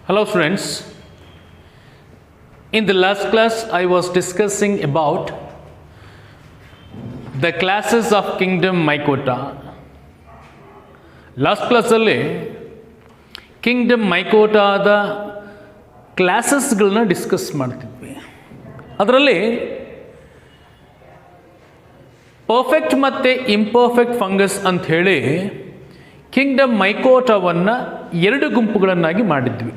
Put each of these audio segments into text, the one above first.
Hello students, in the last class I was discussing about the classes of kingdom Mycota. Last class alli kingdom Mycota the ಕ್ಲಾಸಸ್ಗಳನ್ನ discuss ಮಾಡ್ತಿದ್ವಿ. ಅದರಲ್ಲಿ perfect ಮತ್ತು imperfect fungus ಅಂತ ಹೇಳಿ Kingdom ಮೈಕೋಟಾವನ್ನು ಎರಡು ಗುಂಪುಗಳನ್ನಾಗಿ ಮಾಡಿದ್ವಿ.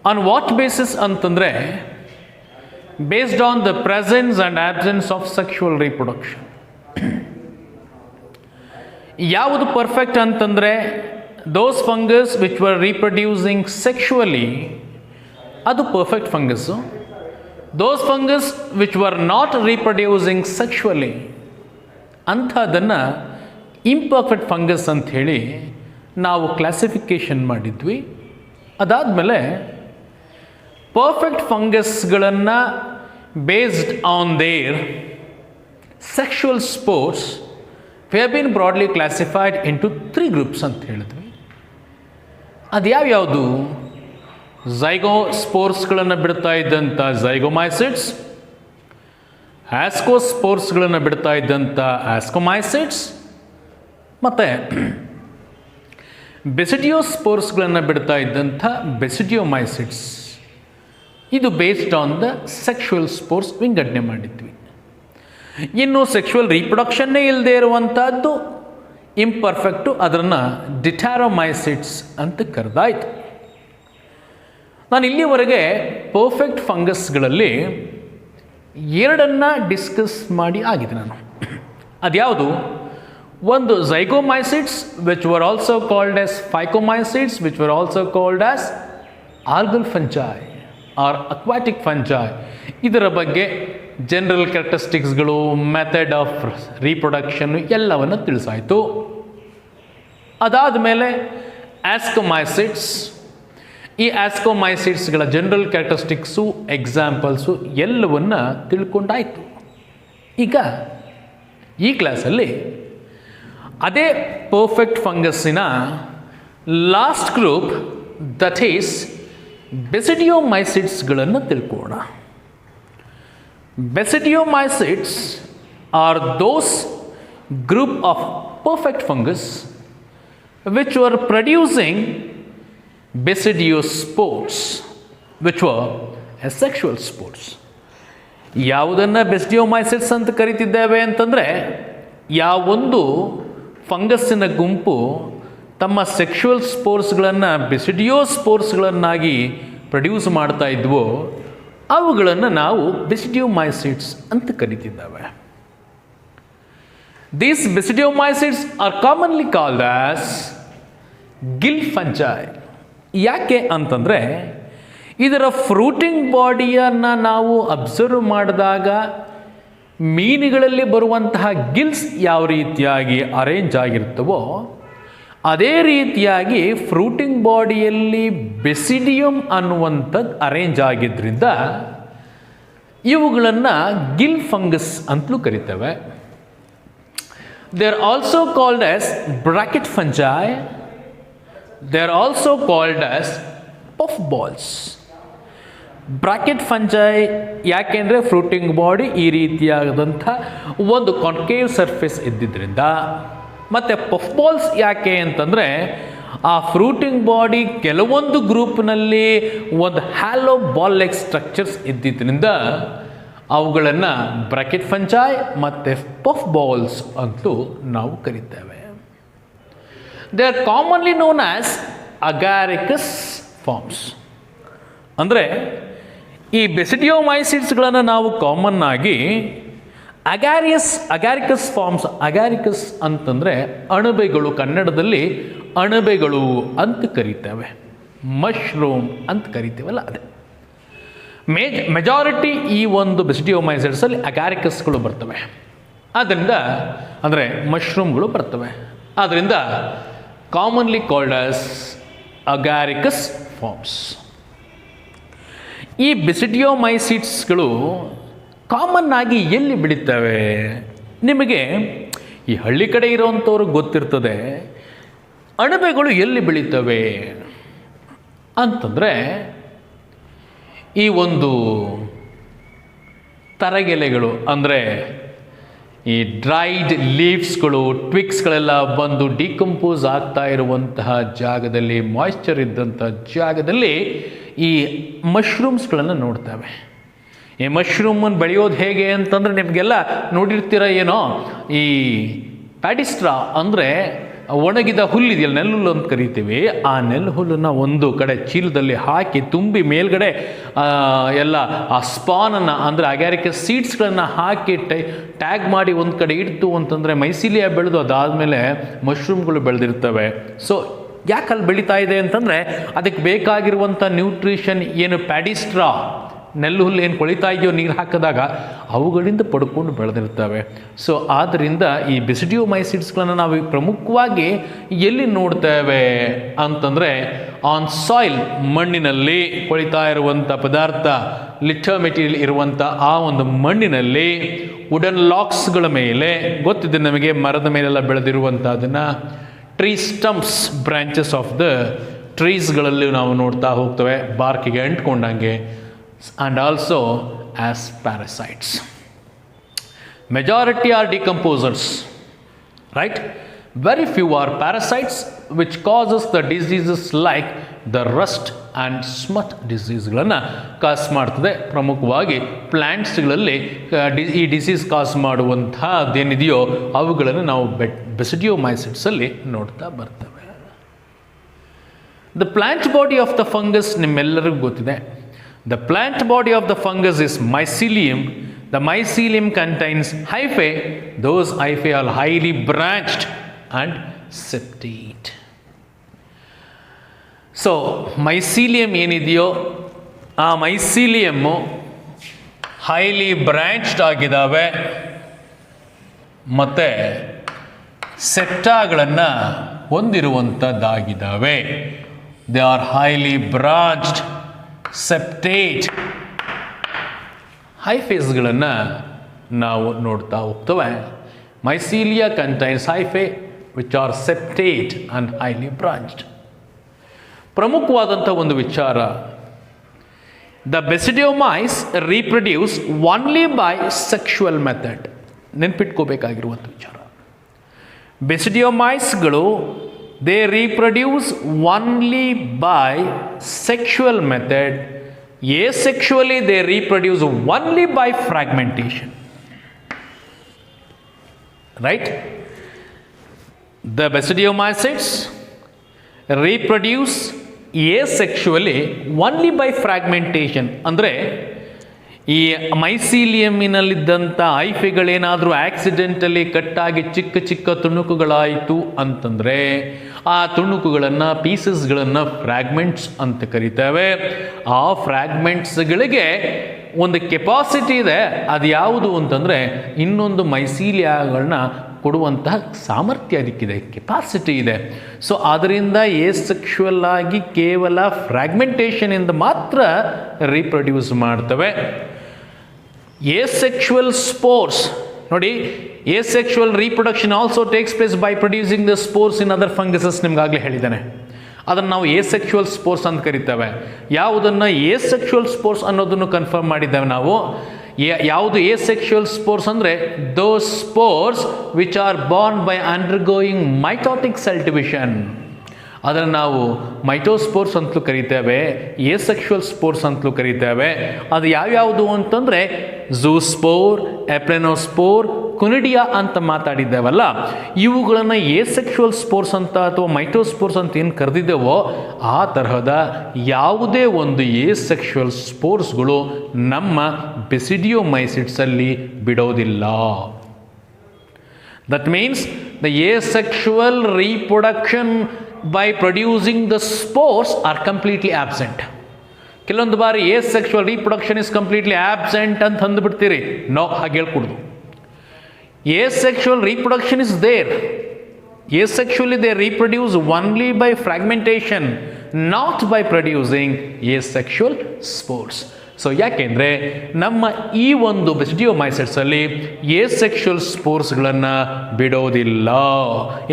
ಆನ್ ವಾಟ್ ಬೇಸಿಸ್ ಅಂತಂದರೆ based on the presence and absence of sexual reproduction. ಯಾವುದು ಪರ್ಫೆಕ್ಟ್ ಅಂತಂದರೆ those fungus which were reproducing sexually, ಅದು perfect fungus. Those fungus which were not reproducing sexually, ಅಂಥದನ್ನು ಇಂಪರ್ಫೆಕ್ಟ್ ಫಂಗಸ್ ಅಂಥೇಳಿ ನಾವು ಕ್ಲಾಸಿಫಿಕೇಷನ್ ಮಾಡಿದ್ವಿ. ಅದಾದಮೇಲೆ perfect ಫಂಗಸ್ಗಳನ್ನು based on their sexual spores we have been broadly classified into 3 groups ಅಂತ ಹೇಳಿದ್ವಿ. ಅದು ಯಾವ್ಯಾವುದು? ಝೈಗೋಸ್ಪೋರ್ಸ್ಗಳನ್ನು ಬಿಡ್ತಾ ಇದ್ದಂಥ ಝೈಗೋಮೈಸಿಡ್ಸ್, ಆಸ್ಕೋಸ್ಪೋರ್ಸ್ಗಳನ್ನು ಬಿಡ್ತಾ ಇದ್ದಂಥ ಆಸ್ಕೋಮೈಸಿಡ್ಸ್, ಮತ್ತು ಬೆಸಿಡಿಯೋಸ್ಪೋರ್ಸ್ಗಳನ್ನು ಬಿಡ್ತಾ ಇದ್ದಂಥ ಬೆಸಿಡಿಯೋಮೈಸಿಡ್ಸ್. ಇದು based on the sexual sports ವಿಂಗಡಣೆ ಮಾಡಿದ್ವಿ. ಇನ್ನು ಸೆಕ್ಷುವಲ್ ರೀಪ್ರೊಡಕ್ಷನ್ನೇ ಇಲ್ಲದೆ ಇರುವಂಥದ್ದು ಇಂಪರ್ಫೆಕ್ಟು, ಅದನ್ನು ಡಿಟ್ಯಾರೊಮೈಸಿಡ್ಸ್ ಅಂತ ಕರೆದಾಯಿತು. ನಾನು ಇಲ್ಲಿವರೆಗೆ ಪರ್ಫೆಕ್ಟ್ ಫಂಗಸ್ಗಳಲ್ಲಿ ಎರಡನ್ನು ಡಿಸ್ಕಸ್ ಮಾಡಿ ಆಗಿದೆ ನಾನು. ಅದ್ಯಾವುದು? ಒಂದು zygomycetes which were also called as phycomycetes, which were also called as algal fungi or aquatic fungi. ಇದರ ಬಗ್ಗೆ ಜನರಲ್ ಕ್ಯಾರೆಕ್ಟರಿಸ್ಟಿಕ್ಸ್ಗಳು, ಮೆಥಡ್ ಆಫ್ ರೀಪ್ರೊಡಕ್ಷನ್ ಎಲ್ಲವನ್ನು ತಿಳಿಸಾಯಿತು. ಅದಾದ ಮೇಲೆ ಆಸ್ಕೋಮೈಸಿಡ್ಸ್, ಈ ಆಸ್ಕೋಮೈಸಿಡ್ಸ್ಗಳ ಜನರಲ್ ಕ್ಯಾರೆಕ್ಟರಿಸ್ಟಿಕ್ಸು, ಎಕ್ಸಾಂಪಲ್ಸು ಎಲ್ಲವನ್ನು ತಿಳ್ಕೊಂಡಾಯಿತು. ಈಗ ಈ ಕ್ಲಾಸಲ್ಲಿ ಅದೇ ಪರ್ಫೆಕ್ಟ್ ಫಂಗಸ್ಸಿನ ಲಾಸ್ಟ್ ಗ್ರೂಪ್, ದಟ್ ಈಸ್ ಬೆಸಿಡಿಯೋಮೈಸಿಡ್ಸ್ಗಳನ್ನು ತಿಳ್ಕೊಳ್ಳೋಣ. Basidiomycetes are those group of perfect fungus which were producing basidiospores which were a sexual spores. ಯಾವುದನ್ನು ಬೆಸಿಡಿಯೋಮೈಸಿಡ್ಸ್ ಅಂತ ಕರಿತಿದ್ದೇವೆ ಅಂತಂದರೆ, ಯಾವೊಂದು ಫಂಗಸ್ಸಿನ ಗುಂಪು ತಮ್ಮ ಸೆಕ್ಷುವಲ್ ಸ್ಪೋರ್ಸ್ಗಳನ್ನು ಬೆಸಿಡಿಯೋಸ್ಪೋರ್ಸ್ಗಳನ್ನಾಗಿ ಪ್ರೊಡ್ಯೂಸ್ ಮಾಡ್ತಾ ಇದ್ವೋ ಅವುಗಳನ್ನು ನಾವು ಬೆಸಿಡಿಯೋಮೈಸಿಡ್ಸ್ ಅಂತ ಕರಿತಿದ್ದಾವೆ. These basidiomycetes are commonly called as gill fungi. ಯಾಕೆ ಅಂತಂದರೆ ಇದರ ಫ್ರೂಟಿಂಗ್ ಬಾಡಿಯನ್ನು ನಾವು ಅಬ್ಸರ್ವ್ ಮಾಡಿದಾಗ ಮೀನುಗಳಲ್ಲಿ ಬರುವಂತಹ ಗಿಲ್ಸ್ ಯಾವ ರೀತಿಯಾಗಿ ಅರೇಂಜ್ ಆಗಿರ್ತವೋ ಅದೇ ರೀತಿಯಾಗಿ ಫ್ರೂಟಿಂಗ್ ಬಾಡಿಯಲ್ಲಿ ಬೆಸಿಡಿಯಮ್ ಅನ್ನುವಂಥದ್ದು ಅರೇಂಜ್ ಆಗಿದ್ದರಿಂದ ಇವುಗಳನ್ನು ಗಿಲ್ ಫಂಗಸ್ ಅಂತಲೂ ಕರಿತೇವೆ. They are also called as bracket fungi. They are also called as puff balls. Bracket fungi ಯಾಕೆಂದರೆ ಫ್ರೂಟಿಂಗ್ ಬಾಡಿ ಈ ರೀತಿಯಾದಂಥ ಒಂದು ಕಾನ್ಕೇವ್ ಸರ್ಫೇಸ್ ಇದ್ದಿದ್ದರಿಂದ, ಮತ್ತು ಪಫ್ ಬಾಲ್ಸ್ ಯಾಕೆ ಅಂತಂದರೆ ಆ ಫ್ರೂಟಿಂಗ್ ಬಾಡಿ ಕೆಲವೊಂದು ಗ್ರೂಪ್ನಲ್ಲಿ ಒಂದು ಹ್ಯಾಲೋ ಬಾಲ್ ಲೈಕ್ ಸ್ಟ್ರಕ್ಚರ್ಸ್ ಇದ್ದಿದ್ದರಿಂದ ಅವುಗಳನ್ನು ಬ್ರಾಕೆಟ್ ಫಂಜಾಯ್ ಮತ್ತು ಪಫ್ ಬಾಲ್ಸ್ ಅಂತಲೂ ನಾವು ಕರೀತೇವೆ. They are commonly known as agaricus forms. ಅಂದರೆ ಈ ಬೆಸಿಡಿಯೋಮೈಸಿಡ್ಸ್ಗಳನ್ನು ನಾವು ಕಾಮನ್ ಆಗಿ ಅಗಾರಿಕಸ್ ಫಾರ್ಮ್ಸ್, ಅಗಾರಿಕಸ್ ಅಂತಂದರೆ ಅಣಬೆಗಳು, ಕನ್ನಡದಲ್ಲಿ ಅಣಬೆಗಳು ಅಂತ ಕರೀತೇವೆ, ಮಶ್ರೂಮ್ ಅಂತ ಕರಿತೀವಲ್ಲ ಅದೇ. ಮೆಜಾರಿಟಿ ಈ ಒಂದು ಬೆಸಿಡಿಯೋಮೈಸಿಡ್ಸಲ್ಲಿ ಅಗಾರಿಕಸ್ಗಳು ಬರ್ತವೆ. ಆದ್ದರಿಂದ ಅಂದರೆ ಮಶ್ರೂಮ್ಗಳು ಬರ್ತವೆ. ಆದ್ದರಿಂದ commonly called as agaricus forms. ಈ ಬೆಸಿಡಿಯೋಮೈಸಿಡ್ಸ್ಗಳು ಕಾಮನ್ ಆಗಿ ಎಲ್ಲಿ ಬೆಳೀತವೆ? ನಿಮಗೆ ಈ ಹಳ್ಳಿ ಕಡೆ ಇರೋವಂಥವ್ರಿಗೆ ಗೊತ್ತಿರ್ತದೆ ಅಣಬೆಗಳು ಎಲ್ಲಿ ಬೆಳೀತವೆ ಅಂತಂದರೆ ಈ ಒಂದು ತರಗೆಲೆಗಳು ಅಂದರೆ ಈ ಡ್ರೈಡ್ ಲೀವ್ಸ್ಗಳು ಟ್ವಿಕ್ಸ್ಗಳೆಲ್ಲ ಬಂದು ಡಿಕಂಪೋಸ್ ಆಗ್ತಾ ಇರುವಂತಹ ಜಾಗದಲ್ಲಿ, ಮಾಯ್ಶ್ಚರ್ ಇದ್ದಂಥ ಜಾಗದಲ್ಲಿ ಈ ಮಶ್ರೂಮ್ಸ್ಗಳನ್ನು ನೋಡ್ತೇವೆ. ಈ ಮಶ್ರೂಮನ್ನು ಬೆಳೆಯೋದು ಹೇಗೆ ಅಂತಂದರೆ ನಿಮಗೆಲ್ಲ ನೋಡಿರ್ತೀರ ಏನೋ, ಈ ಪ್ಯಾಡಿಸ್ಟ್ರಾ ಅಂದರೆ ಒಣಗಿದ ಹುಲ್ಲಿದೆಯಲ್ಲ, ನೆಲ್ಹುಲ್ಲು ಅಂತ ಕರಿತೀವಿ. ಆ ನೆಲ್ಹುಲ್ಲನ್ನು ಒಂದು ಕಡೆ ಚೀಲದಲ್ಲಿ ಹಾಕಿ ತುಂಬಿ ಮೇಲ್ಗಡೆ ಎಲ್ಲ ಆ ಸ್ಪಾನನ್ನು ಅಂದರೆ ಅಗ್ಯಾರಿಕಸ್ ಸೀಡ್ಸ್ಗಳನ್ನು ಹಾಕಿ ಟ್ಯಾಗ್ ಮಾಡಿ ಒಂದು ಕಡೆ ಇಡ್ತು ಅಂತಂದರೆ ಮೈಸೀಲಿಯಾ ಬೆಳೆದು ಅದಾದಮೇಲೆ ಮಶ್ರೂಮ್ಗಳು ಬೆಳೆದಿರ್ತವೆ. ಸೊ ಯಾಕೆ ಅಲ್ಲಿ ಬೆಳೀತಾ ಇದೆ ಅಂತಂದರೆ ಅದಕ್ಕೆ ಬೇಕಾಗಿರುವಂಥ ನ್ಯೂಟ್ರಿಷನ್ ಏನು ಪ್ಯಾಡಿಸ್ಟ್ರಾ ನೆಲ್ಲು ಏನು ಕೊಳಿತಾ ಇದೆಯೋ ನೀರು ಹಾಕಿದಾಗ ಅವುಗಳಿಂದ ಪಡ್ಕೊಂಡು ಬೆಳೆದಿರ್ತವೆ. ಸೊ ಆದ್ದರಿಂದ ಈ ಬೆಸಿಡಿಯೋಮೈಸಿಡ್ಸ್ಗಳನ್ನು ನಾವು ಪ್ರಮುಖವಾಗಿ ಎಲ್ಲಿ ನೋಡ್ತೇವೆ ಅಂತಂದರೆ ಆನ್ ಸಾಯಿಲ್, ಮಣ್ಣಿನಲ್ಲಿ ಕೊಳಿತಾ ಇರುವಂಥ ಪದಾರ್ಥ, ಲಿಟರ್ ಮೆಟೀರಿಯಲ್ ಇರುವಂಥ ಆ ಒಂದು ಮಣ್ಣಿನಲ್ಲಿ, ವುಡನ್ ಲಾಕ್ಸ್ಗಳ ಮೇಲೆ, ಗೊತ್ತಿದೆ ನಮಗೆ ಮರದ ಮೇಲೆಲ್ಲ ಬೆಳೆದಿರುವಂಥದ್ದನ್ನು, tree stumps, branches of the ಟ್ರೀಸ್ಗಳಲ್ಲಿ ನಾವು ನೋಡ್ತಾ ಹೋಗ್ತೇವೆ ಬಾರ್ಕಿಗೆ ಅಂಟ್ಕೊಂಡಂಗೆ. And also as parasites. Majority are decomposers, right? Very few are parasites which causes the diseases like the rust and smut diseaseಗಳನ್ನು ಕಾಸ್ ಮಾಡ್ತದೆ. ಪ್ರಮುಖವಾಗಿ ಪ್ಲ್ಯಾಂಟ್ಸ್ಗಳಲ್ಲಿ ಈ ಡಿಸೀಸ್ ಕಾಸ್ ಮಾಡುವಂಥದ್ದೇನಿದೆಯೋ ಅವುಗಳನ್ನು ನಾವು ಬೆಸಿಡಿಯೋಮೈಸಿಡ್ಸಲ್ಲಿ ನೋಡ್ತಾ ಬರ್ತೇವೆ. The plant body of the fungus ನಿಮ್ಮೆಲ್ಲರಿಗೂ ಗೊತ್ತಿದೆ. The plant body of the fungus is mycelium. The mycelium contains hyphae. Those hyphae are highly branched and septate. So, mycelium ಏನಿದೆಯೋ ಆ ಮೈಸೀಲಿಯಮ್ಮು ಹೈಲಿ ಬ್ರಾಂಚ್ಡ್ ಆಗಿದ್ದಾವೆ ಮತ್ತು ಸೆಪ್ಟಾಗಳನ್ನು ಹೊಂದಿರುವಂಥದ್ದಾಗಿದ್ದಾವೆ. They are highly branched, septate ಹೈಫೇಸ್ಗಳನ್ನು ನಾವು ನೋಡ್ತಾ ಹೋಗ್ತೇವೆ. Mycelia contains hyphae which are septate and highly branched. ಪ್ರಮುಖವಾದಂಥ ಒಂದು ವಿಚಾರ, the basidiomycetes reproduce only by sexual method. ನೆನ್ಪಿಟ್ಕೋಬೇಕಾಗಿರುವಂಥ ವಿಚಾರ, ಬೆಸಿಡಿಯೋಮೈಸ್ಗಳು they reproduce only by sexual method. Asexually they reproduce only by fragmentation, right? The basidiomycetes reproduce asexually only by fragmentation. ಅಂದರೆ ಈ ಮೈಸೀಲಿಯಮ್ಮಿನಲ್ಲಿದ್ದಂಥ ಐಫೆಗಳೇನಾದರೂ accidentally ಕಟ್ಟಾಗಿ ಚಿಕ್ಕ ಚಿಕ್ಕ ತುಣುಕುಗಳಾಯಿತು ಅಂತಂದರೆ ಆ ತುಣುಕುಗಳನ್ನು, ಪೀಸಸ್ಗಳನ್ನು ಫ್ರ್ಯಾಗ್ಮೆಂಟ್ಸ್ ಅಂತ ಕರಿತೇವೆ. ಆ ಫ್ರ್ಯಾಗ್ಮೆಂಟ್ಸ್ಗಳಿಗೆ ಒಂದು ಕೆಪಾಸಿಟಿ ಇದೆ. ಅದು ಯಾವುದು ಅಂತಂದರೆ ಇನ್ನೊಂದು ಮೈಸೀಲಿಯಾಗಳನ್ನ ಕೊಡುವಂತಹ ಸಾಮರ್ಥ್ಯ ಅದಕ್ಕಿದೆ, ಕೆಪಾಸಿಟಿ ಇದೆ. ಸೊ ಅದರಿಂದ ಏಸೆಕ್ಷುವಲ್ ಆಗಿ ಕೇವಲ ಫ್ರ್ಯಾಗ್ಮೆಂಟೇಷನಿಂದ ಮಾತ್ರ ರೀಪ್ರೊಡ್ಯೂಸ್ ಮಾಡ್ತವೆ. ಏಸೆಕ್ಷುವಲ್ ಸ್ಪೋರ್ಸ್ ನೋಡಿ, asexual reproduction also takes place by producing the spores in other funguses. ನಿಮ್ಗಾಗಲೇ ಹೇಳಿದ್ದಾನೆ, ಅದನ್ನು ನಾವು ಏಸೆಕ್ಷುವಲ್ ಸ್ಪೋರ್ಸ್ ಅಂತ ಕರಿತೇವೆ. ಯಾವುದನ್ನು ಏಸೆಕ್ಷುವಲ್ ಸ್ಪೋರ್ಸ್ ಅನ್ನೋದನ್ನು ಕನ್ಫರ್ಮ್ ಮಾಡಿದ್ದೇವೆ ನಾವು. ಯಾವುದು ಏಸೆಕ್ಷುವಲ್ ಸ್ಪೋರ್ಸ್ ಅಂದರೆ those spores which are born by undergoing mitotic cell division. ಅದನ್ನು ನಾವು ಮೈಟೋಸ್ಪೋರ್ಸ್ ಅಂತಲೂ ಕರಿತೇವೆ, ಏಸೆಕ್ಷುವಲ್ ಸ್ಪೋರ್ಸ್ ಅಂತಲೂ ಕರಿತೇವೆ. ಅದು ಯಾವ್ಯಾವುದು ಅಂತಂದರೆ ಝೂಸ್ಪೋರ್, ಎಪ್ರೆನೋಸ್ಪೋರ್, ಕುನಿಡಿಯಾ ಅಂತ ಮಾತಾಡಿದ್ದೇವಲ್ಲ, ಇವುಗಳನ್ನು ಏಸೆಕ್ಷುವಲ್ ಸ್ಪೋರ್ಸ್ ಅಂತ ಅಥವಾ ಮೈಟೋಸ್ಪೋರ್ಸ್ ಅಂತ ಏನು ಕರೆದಿದ್ದೇವೋ ಆ ತರಹದ ಯಾವುದೇ ಒಂದು ಏಸೆಕ್ಷುವಲ್ ಸ್ಪೋರ್ಸ್ಗಳು ನಮ್ಮ ಬೆಸಿಡಿಯೋಮೈಸಿಡ್ಸಲ್ಲಿ ಬಿಡೋದಿಲ್ಲ. That means the asexual reproduction by producing the spores are completely absent. ಕೆಲವೊಂದು ಬಾರಿ asexual reproduction is completely absent ಅಂತ ಅಂದುಬಿಡ್ತೀರಿ. ನೋ, ಹಾಗೆ ಹೇಳ್ಕೊಡ್ದು. Asexual reproduction is there. Asexually they reproduce only by fragmentation, not by producing asexual spores. So ಯಾಕೆಂದರೆ ನಮ್ಮ ಈ ಒಂದು ಬೆಸಿಡಿಯೋಮೈಸಿಡ್ಸಲ್ಲಿ asexual ಸ್ಪೋರ್ಸ್ಗಳನ್ನು ಬಿಡೋದಿಲ್ಲ.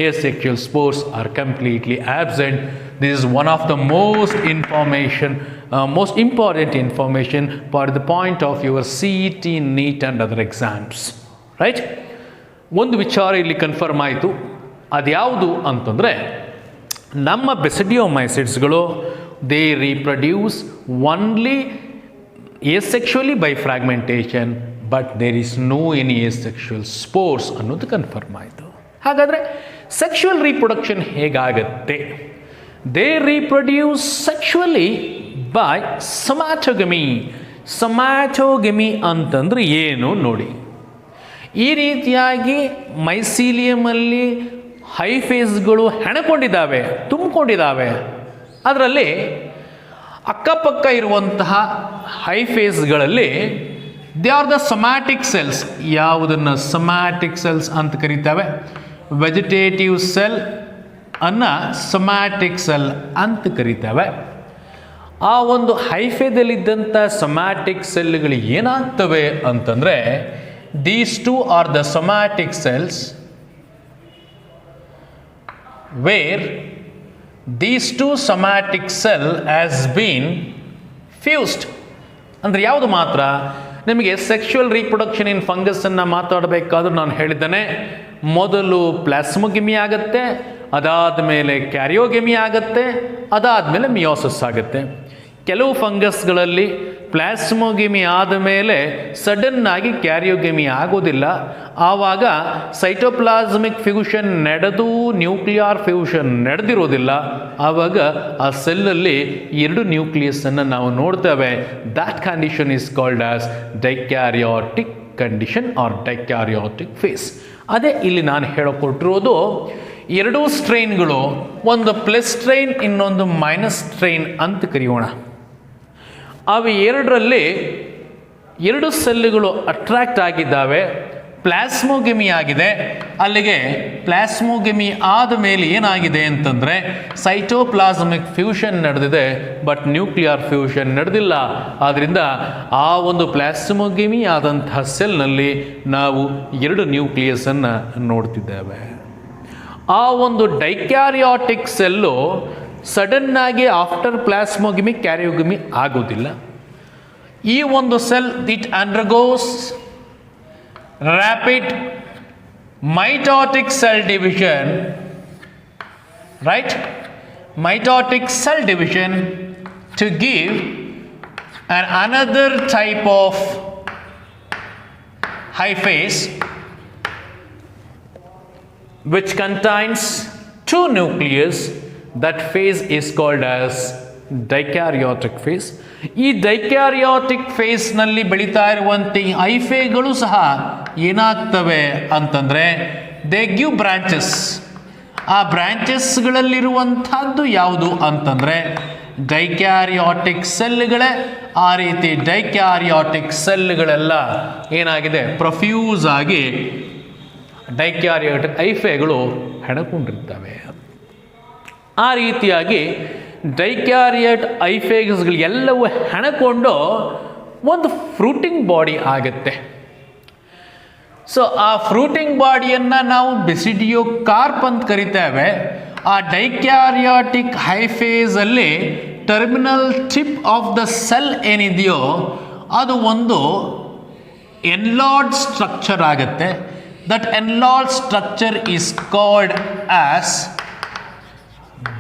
Asexual spores are completely absent. This is one of the most important information for the point of your CET, NEET and other exams. Right? ಒಂದು ವಿಚಾರ ಇಲ್ಲಿ ಕನ್ಫರ್ಮ್ ಆಯಿತು. ಅದ್ಯಾವುದು ಅಂತಂದರೆ, ನಮ್ಮ ಬೆಸಿಡಿಯೋಮೈಸಿಟ್ಸ್ಗಳು they reproduce only asexually by fragmentation, but there is no any asexual spores ಅನ್ನೋದು confirm ಆಯಿತು. ಹಾಗಾದರೆ ಸೆಕ್ಷುವಲ್ ರೀಪ್ರೊಡಕ್ಷನ್ ಹೇಗಾಗತ್ತೆ? They reproduce sexually by somatogamy. Somatogamy ಅಂತಂದ್ರೆ ಏನು ನೋಡಿ. ಈ ರೀತಿಯಾಗಿ ಮೈಸೀಲಿಯಮಲ್ಲಿ ಹೈಫೇಸ್ಗಳು ಹೆಣಕೊಂಡಿದ್ದಾವೆ, ತುಂಬಿಕೊಂಡಿದ್ದಾವೆ. ಅದರಲ್ಲಿ ಅಕ್ಕಪಕ್ಕ ಇರುವಂತಹ ಹೈಫೇಸ್ಗಳಲ್ಲಿ they are the somatic cells. ಯಾವುದನ್ನು ಸೊಮ್ಯಾಟಿಕ್ ಸೆಲ್ಸ್ ಅಂತ ಕರೀತಾವೆ? ವೆಜಿಟೇಟಿವ್ ಸೆಲ್ ಅನ್ನು ಸೊಮ್ಯಾಟಿಕ್ ಸೆಲ್ ಅಂತ ಕರೀತಾವೆ. ಆ ಒಂದು ಹೈಫೇದಲ್ಲಿದ್ದಂಥ ಸೊಮ್ಯಾಟಿಕ್ ಸೆಲ್ಗಳು ಏನಾಗ್ತವೆ ಅಂತಂದರೆ, these two are the somatic cells where these two somatic cell has been fused. ಅಂದರೆ ಯಾವುದು ಮಾತ್ರ? ನಿಮಗೆ ಸೆಕ್ಷುವಲ್ ರೀಪ್ರೊಡಕ್ಷನ್ ಇನ್ ಫಂಗಸನ್ನು ಮಾತಾಡಬೇಕಾದ್ರೂ ನಾನು ಹೇಳಿದ್ದೇನೆ, ಮೊದಲು ಪ್ಲಾಸ್ಮೋಗೆಮಿ ಆಗುತ್ತೆ, ಅದಾದ ಮೇಲೆ ಕ್ಯಾರಿಯೋಗೆಮಿ ಆಗುತ್ತೆ, ಅದಾದಮೇಲೆ ಮಿಯೋಸಿಸ್ ಆಗುತ್ತೆ. ಕೆಲವು ಫಂಗಸ್ಗಳಲ್ಲಿ ಪ್ಲಾಸ್ಮೋಗೆಮಿ ಆದ ಮೇಲೆ ಸಡನ್ನಾಗಿ ಕ್ಯಾರಿಯೋಗೆಮಿ ಆಗೋದಿಲ್ಲ. ಆವಾಗ ಸೈಟೋಪ್ಲಾಸ್ಮಿಕ್ ಫ್ಯೂಷನ್ ನಡೆದು ನ್ಯೂಕ್ಲಿಯರ್ ಫ್ಯೂಷನ್ ನಡೆದಿರೋದಿಲ್ಲ. ಆವಾಗ ಆ ಸೆಲ್ಲಲ್ಲಿ ಎರಡು ನ್ಯೂಕ್ಲಿಯಸ್ಸನ್ನು ನಾವು ನೋಡ್ತೇವೆ. That condition is called as dikaryotic condition or dikaryotic phase. ಅದೇ ಇಲ್ಲಿ ನಾನು ಹೇಳಿಕೊಟ್ಟಿರೋದು. ಎರಡೂ ಸ್ಟ್ರೈನ್ಗಳು, ಒಂದು ಪ್ಲಸ್ ಸ್ಟ್ರೈನ್ ಇನ್ನೊಂದು ಮೈನಸ್ ಸ್ಟ್ರೈನ್ ಅಂತ ಕರೆಯೋಣ. ಅವು ಎರಡರಲ್ಲಿ ಎರಡು ಸೆಲ್ಲುಗಳು ಅಟ್ರಾಕ್ಟ್ ಆಗಿದ್ದಾವೆ, ಪ್ಲಾಸ್ಮೋಗೆಮಿ ಆಗಿದೆ. ಅಲ್ಲಿಗೆ ಪ್ಲಾಸ್ಮೋಗೆಮಿ ಆದ ಮೇಲೆ ಏನಾಗಿದೆ ಅಂತಂದರೆ ಸೈಟೋಪ್ಲಾಸ್ಮಿಕ್ ಫ್ಯೂಷನ್ ನಡೆದಿದೆ, ಬಟ್ ನ್ಯೂಕ್ಲಿಯರ್ ಫ್ಯೂಷನ್ ನಡೆದಿಲ್ಲ. ಆದ್ದರಿಂದ ಆ ಒಂದು ಪ್ಲಾಸ್ಮೋಗೆಮಿ ಆದಂತಹ ಸೆಲ್ನಲ್ಲಿ ನಾವು ಎರಡು ನ್ಯೂಕ್ಲಿಯಸನ್ನು ನೋಡ್ತಿದ್ದೇವೆ. ಆ ಒಂದು ಡೈಕ್ಯಾರಿಯೋಟಿಕ್ ಸೆಲ್ಲು ಸಡನ್ನಾಗಿ ಆಫ್ಟರ್ ಪ್ಲಾಸ್ಮೋಗೆಮಿ ಕ್ಯಾರಿಯೋಗೆಮಿ ಆಗೋದಿಲ್ಲ. ಈ ಒಂದು cell it undergoes rapid mitotic cell division, right? Mitotic cell division to give an another type of hyphase which contains two nucleus. That phase is called as dikaryotic phase. ಈ dikaryotic ಫೇಸ್ನಲ್ಲಿ ಬೆಳೀತಾ ಇರುವಂತೆ ಈ ಹೈಫೇಗಳು ಸಹ ಏನಾಗ್ತವೆ ಅಂತಂದರೆ ದೇ ಗಿವ್ ಬ್ರಾಂಚಸ್. ಆ ಬ್ರಾಂಚಸ್ಗಳಲ್ಲಿರುವಂಥದ್ದು ಯಾವುದು ಅಂತಂದರೆ ಡೈಕ್ಯಾರಿಯೋಟಿಕ್ ಸೆಲ್ಗಳೇ. ಆ ರೀತಿ ಡೈಕ್ಯಾರಿಯೋಟಿಕ್ ಸೆಲ್ಗಳೆಲ್ಲ ಏನಾಗಿದೆ, ಪ್ರೊಫ್ಯೂಸ್ ಆಗಿ ಡೈಕ್ಯಾರಿಯೋಟಿಕ್ ಹೈಫೇಗಳು ಹೆಣಕೊಂಡಿರ್ತವೆ. ಆ ರೀತಿಯಾಗಿ ಡೈಕ್ಯಾರಿಯಟ್ ಹೈಫೇಸ್ಗಳು ಎಲ್ಲವೂ ಹೆಣಕೊಂಡು ಒಂದು ಫ್ರೂಟಿಂಗ್ ಬಾಡಿ ಆಗುತ್ತೆ. ಸೊ ಆ ಫ್ರೂಟಿಂಗ್ ಬಾಡಿಯನ್ನು ನಾವು ಬೆಸಿಡಿಯೋ ಕಾರ್ಪ್ ಅಂತ ಕರಿತೇವೆ. ಆ ಡೈಕ್ಯಾರಿಯಾಟಿಕ್ ಹೈಫೇಸಲ್ಲಿ terminal tip of the cell ಏನಿದೆಯೋ ಅದು ಒಂದು ಎನ್ಲಾರ್ಡ್ ಸ್ಟ್ರಕ್ಚರ್ ಆಗುತ್ತೆ. That enlarged structure is called as